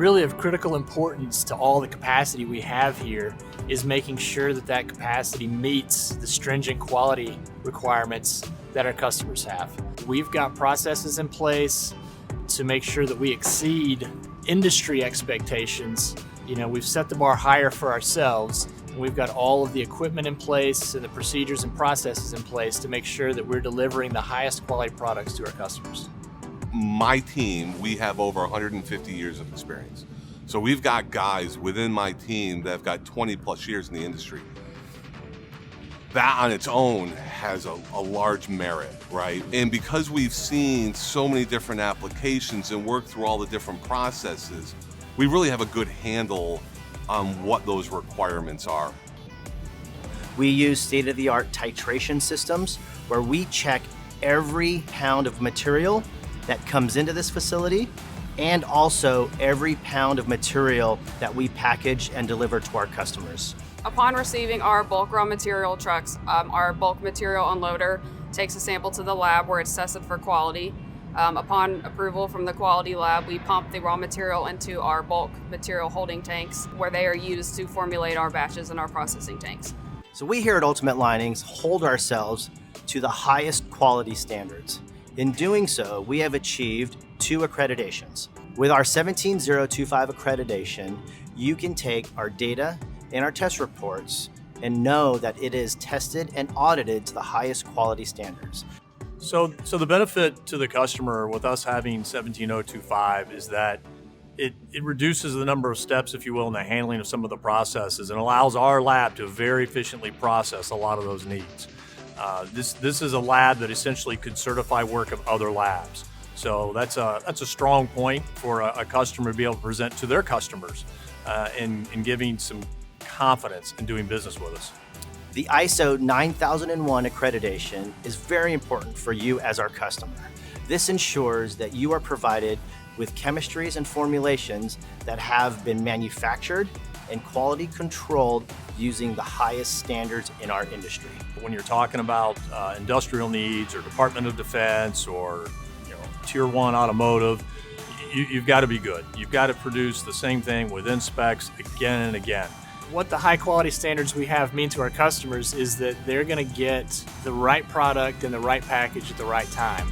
Really of critical importance to all the capacity we have here is making sure that that capacity meets the stringent quality requirements that our customers have. We've got processes in place to make sure that we exceed industry expectations. We've set the bar higher for ourselves, and we've got all of the equipment in place and the procedures and processes in place to make sure that we're delivering the highest quality products to our customers. My team, we have over 150 years of experience. So we've got guys within my team that have got 20 plus years in the industry. That on its own has a large merit, right? And because we've seen so many different applications and worked through all the different processes, we really have a good handle on what those requirements are. We use state-of-the-art titration systems where we check every pound of material that comes into this facility and also every pound of material that we package and deliver to our customers. Upon receiving our bulk raw material trucks, our bulk material unloader takes a sample to the lab where it's tested for quality. Upon approval from the quality lab, we pump the raw material into our bulk material holding tanks where they are used to formulate our batches in our processing tanks. So we here at Ultimate Linings hold ourselves to the highest quality standards. In doing so, we have achieved 2 accreditations. With our 17025 accreditation, you can take our data and our test reports and know that it is tested and audited to the highest quality standards. So the benefit to the customer with us having 17025 is that it reduces the number of steps, if you will, in the handling of some of the processes and allows our lab to very efficiently process a lot of those needs. This is a lab that essentially could certify work of other labs. So that's a strong point for a customer to be able to present to their customers in giving some confidence in doing business with us. The ISO 9001 accreditation is very important for you as our customer. This ensures that you are provided with chemistries and formulations that have been manufactured and quality controlled using the highest standards in our industry. When you're talking about industrial needs or Department of Defense or Tier 1 automotive, you've got to be good. You've got to produce the same thing within specs again and again. What the high quality standards we have mean to our customers is that they're going to get the right product in the right package at the right time.